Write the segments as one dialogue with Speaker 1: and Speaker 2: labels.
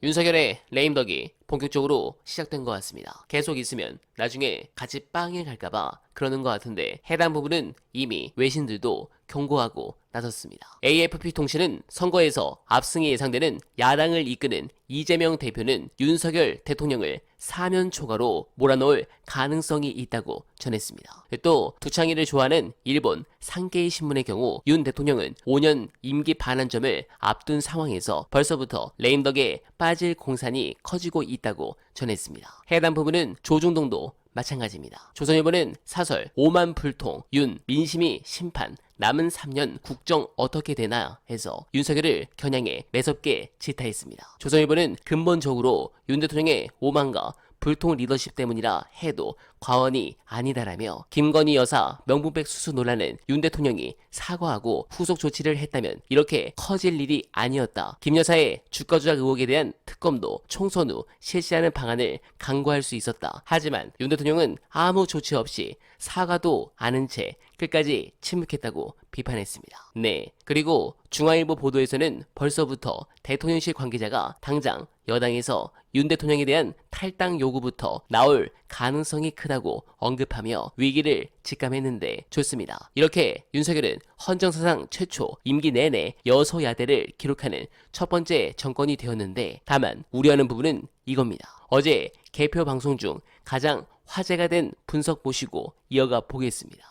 Speaker 1: 윤석열의 레임덕이 본격적으로 시작된 것 같습니다. 계속 있으면 나중에 같이 빵에 갈까봐 그러는 것 같은데 해당 부분은 이미 외신들도 경고하고 나섰습니다. AFP 통신은 선거에서 압승이 예상되는 야당을 이끄는 이재명 대표는 윤석열 대통령을 사면 초과로 몰아넣을 가능성이 있다고 전했습니다. 또 두창이를 좋아하는 일본 산케이 신문의 경우 윤 대통령은 5년 임기 반환점을 앞둔 상황에서 벌써부터 레임덕에 빠질 공산이 커지고 있다고 전했습니다. 해당 부분은 조중동도 마찬가지입니다. 조선일보는 사설 5만 불통 윤 민심이 심판 남은 3년 국정 어떻게 되나 해서 윤석열을 겨냥해 매섭게 질타했습니다. 조선일보는 근본적으로 윤 대통령의 오만과 불통 리더십 때문이라 해도 과언이 아니다라며 김건희 여사 명분백 수수 논란은 윤 대통령이 사과하고 후속 조치를 했다면 이렇게 커질 일이 아니었다. 김 여사의 주가 조작 의혹에 대한 특검도 총선 후 실시하는 방안을 강구할 수 있었다. 하지만 윤 대통령은 아무 조치 없이 사과도 않은 채 끝까지 침묵했다고 비판했습니다. 네, 그리고 중앙일보 보도에서는 벌써부터 대통령실 관계자가 당장 여당에서 윤 대통령에 대한 탈당 요구부터 나올 가능성이 크다고 언급하며 위기를 직감했는데 좋습니다. 이렇게 윤석열은 헌정사상 최초 임기 내내 여소야대를 기록하는 첫 번째 정권이 되었는데 다만 우려하는 부분은 이겁니다. 어제 개표 방송 중 가장 화제가 된 분석 모시고 이어가 보겠습니다.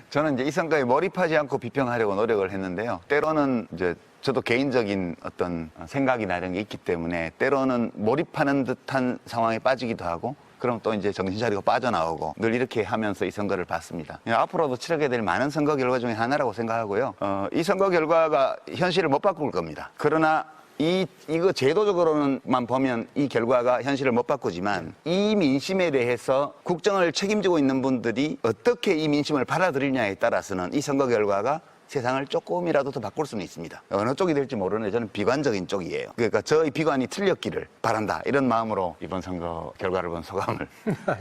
Speaker 2: 저는 이제 이 선거에 몰입하지 않고 비평하려고 노력을 했는데요. 때로는 이제 저도 개인적인 어떤 생각이나 이런 게 있기 때문에 때로는 몰입하는 듯한 상황에 빠지기도 하고 그럼 또 이제 정신 차리고 빠져나오고 늘 이렇게 하면서 이 선거를 봤습니다. 앞으로도 치르게 될 많은 선거 결과 중에 하나라고 생각하고요. 이 선거 결과가 현실을 못 바꿀 겁니다. 그러나 이거 제도적으로만 보면 이 결과가 현실을 못 바꾸지만 이 민심에 대해서 국정을 책임지고 있는 분들이 어떻게 이 민심을 받아들이냐에 따라서는 이 선거 결과가 세상을 조금이라도 더 바꿀 수는 있습니다. 어느 쪽이 될지 모르는데 저는 비관적인 쪽이에요. 그러니까 저의 비관이 틀렸기를 바란다. 이런 마음으로 이번 선거 결과를 본 소감을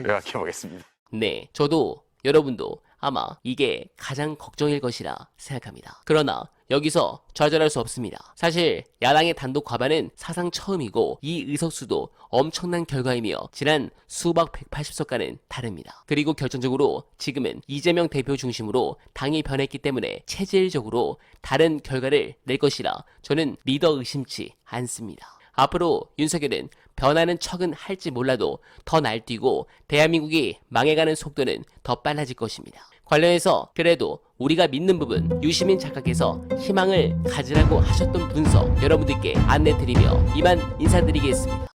Speaker 2: 요약해 보겠습니다.
Speaker 1: 네, 저도 여러분도 아마 이게 가장 걱정일 것이라 생각합니다. 그러나 여기서 좌절할 수 없습니다. 사실 야당의 단독 과반은 사상 처음이고 이 의석수도 엄청난 결과이며 지난 수박 180석과는 다릅니다. 그리고 결정적으로 지금은 이재명 대표 중심으로 당이 변했기 때문에 체질적으로 다른 결과를 낼 것이라 저는 믿어 의심치 않습니다. 앞으로 윤석열은 변하는 척은 할지 몰라도 더 날뛰고 대한민국이 망해가는 속도는 더 빨라질 것입니다. 관련해서 그래도 우리가 믿는 부분 유시민 작가께서 희망을 가지라고 하셨던 분석 여러분들께 안내드리며 이만 인사드리겠습니다.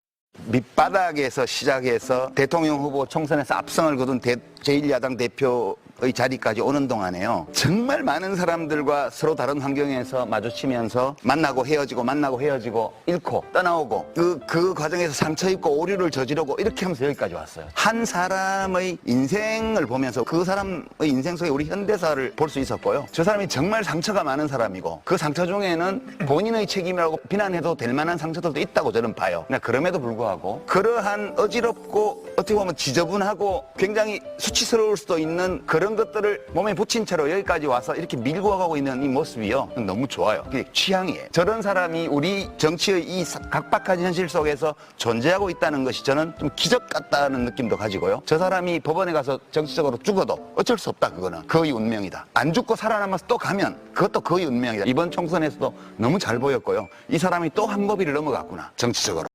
Speaker 2: 밑바닥에서 시작해서 대통령 후보 총선에서 압승을 거둔 제1야당 대표의 자리까지 오는 동안에요. 정말 많은 사람들과 서로 다른 환경에서 마주치면서 만나고 헤어지고 잃고 떠나오고 그 과정에서 상처 입고 오류를 저지르고 이렇게 하면서 여기까지 왔어요. 한 사람의 인생을 보면서 그 사람의 인생 속에 우리 현대사를 볼 수 있었고요. 저 사람이 정말 상처가 많은 사람이고 그 상처 중에는 본인의 책임이라고 비난해도 될 만한 상처들도 있다고 저는 봐요. 그럼에도 불구하고 그러한 어지럽고 어떻게 보면 지저분하고 굉장히 수치스러울 수도 있는 그런 것들을 몸에 붙인 채로 여기까지 와서 이렇게 밀고 가고 있는 이 모습이요. 너무 좋아요. 그게 취향이에요. 저런 사람이 우리 정치의 이 각박한 현실 속에서 존재하고 있다는 것이 저는 좀 기적 같다는 느낌도 가지고요. 저 사람이 법원에 가서 정치적으로 죽어도 어쩔 수 없다. 그거는 거의 운명이다. 안 죽고 살아남아서 또 가면 그것도 거의 운명이다. 이번 총선에서도 너무 잘 보였고요. 이 사람이 또 한 고비를 넘어갔구나. 정치적으로.